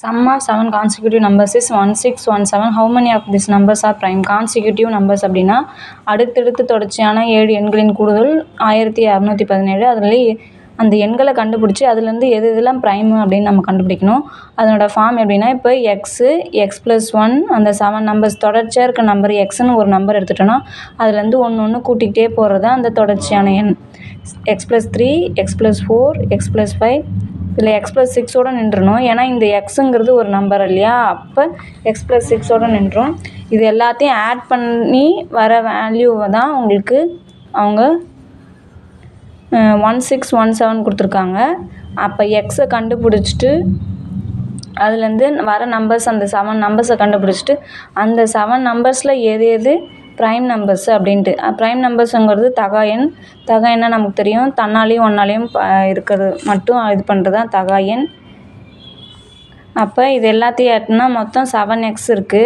Sum of 7 consecutive numbers is 1617. How many of these numbers are prime? Consecutive numbers அப்படின்னா அடுத்தடுத்து தொடர்ச்சியான 7 எண்களின் கூடுதல் 1617. அதில் அந்த எண்களை கண்டுபிடிச்சி அதுலேருந்து எது இதெல்லாம் ப்ரைமு அப்படின்னு நம்ம கண்டுபிடிக்கணும். அதனோட ஃபார்ம் எப்படின்னா, இப்போ எக்ஸ் ப்ளஸ் 1 அந்த 7 நம்பர்ஸ் தொடர்ச்சியாக இருக்க நம்பர் எக்ஸ்னு ஒரு நம்பர் எடுத்துட்டோன்னா அதுலேருந்து ஒன்று கூட்டிகிட்டே போகிறது அந்த தொடர்ச்சியான எண். X plus 3, X plus 4, X plus 5, இதில் எக்ஸ் ப்ளஸ் 6ஓடு நின்றணும். ஏன்னா இந்த எக்ஸுங்கிறது ஒரு நம்பர் இல்லையா, அப்போ எக்ஸ் ப்ளஸ் 6ஓடு நின்றோம். இது எல்லாத்தையும் ஆட் பண்ணி வர வேல்யூவை தான் உங்களுக்கு அவங்க 1617 கொடுத்துருக்காங்க. அப்போ எக்ஸை கண்டுபிடிச்சிட்டு அதுலேருந்து வர நம்பர்ஸ் அந்த 7 நம்பர்ஸை கண்டுபிடிச்சிட்டு அந்த 7 நம்பர்ஸில் எது ப்ரைம் நம்பர்ஸ் அப்படின்ட்டு. ப்ரைம் நம்பர்ஸுங்கிறது தகா எண்ணா நமக்கு தெரியும், தன்னாலையும் ஒன்னாலையும் இருக்கிறது மட்டும் இது பண்ணுறது தான் தகா எண். அப்போ இது எல்லாத்தையும் ஆட்னா மொத்தம் 7x இருக்குது.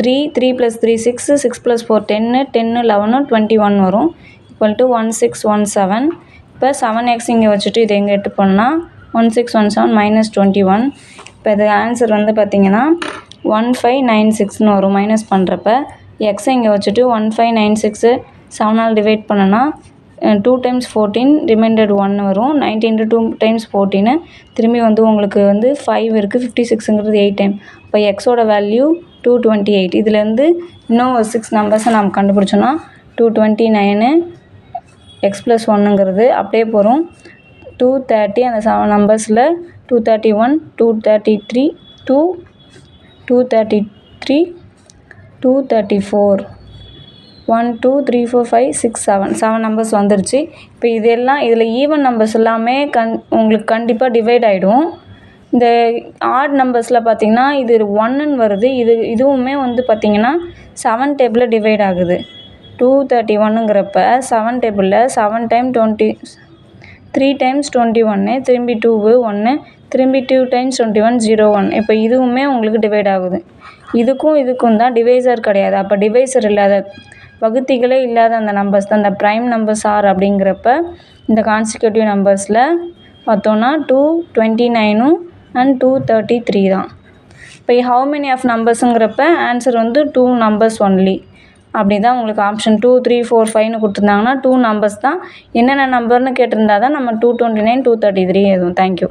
3 + 3 6, 6 + 4 10, 10 11 21 வரும். Equal to 1617. இப்போ 7x இங்கே வச்சுட்டு இதை எங்கே எட்டு பண்ணால் 1617 - 21. இப்போ இது ஆன்சர் வந்து பார்த்திங்கன்னா 1596ன்னு வரும். மைனஸ் பண்ணுறப்ப எக்ஸை இங்கே வச்சுட்டு 1596 7ஆல் டிவைட் பண்ணனா 2 × 14 ரிமைண்டட் 1 வரும். 19 × 2 × 14 திரும்பி வந்து உங்களுக்கு வந்து 5 இருக்குது. 56ங்கிறது 8 டைம். இப்போ எக்ஸோட வேல்யூ 228. இதுலேருந்து இன்னும் 6 நம்பர்ஸை நம்ம கண்டுபிடிச்சோன்னா 229 எக்ஸ் ப்ளஸ் 1ங்கிறது அப்படியே போகிறோம். 230 அந்த 7 நம்பர்ஸில் 231, 233, 234, 1 2 3 4 5 6 7 நம்பர்ஸ் வந்துருச்சு. இப்போ இதெல்லாம் இதில் ஈவன் நம்பர்ஸ் எல்லாமே உங்களுக்கு கண்டிப்பாக டிவைட் ஆகிடும். இந்த ஆட் நம்பர்ஸில் பார்த்திங்கன்னா இது 1ன்னு வருது. இதுவுமே வந்து பார்த்திங்கன்னா 7 டேபிளில் டிவைட் ஆகுது. 231ங்கிறப்ப 7 டேபிளில் 7 டைம் 20 3 டைம்ஸ் 21, திரும்பி 2 1, திரும்பி 2 டைம்ஸ் 21 0 1. இப்போ இதுவுமே உங்களுக்கு டிவைட் ஆகுது. இதுக்கும் தான் டிவைசர் கிடையாது. அப்போ டிவைசர் இல்லாத வகுத்திகளே இல்லாத அந்த நம்பர்ஸ் தான் இந்த ப்ரைம் நம்பர்ஸ் ஆர். அப்படிங்கிறப்ப இந்த கான்சிக்யூட்டிவ் நம்பர்ஸில் பார்த்தோன்னா 229 அண்ட் 233 தான். இப்போ ஹவு மெனி ஆஃப் நம்பர்ஸுங்கிறப்ப ஆன்சர் வந்து 2 நம்பர்ஸ் ஒன்லி. அப்படி தான் உங்களுக்கு ஆப்ஷன் 2 3 4 5ன்னு கொடுத்துருந்தாங்கன்னா 2 நம்பர்ஸ் தான். என்னென்ன நம்பர்னு கேட்டிருந்தா தான் நம்ம 229 233 எதுவும். தேங்க்யூ.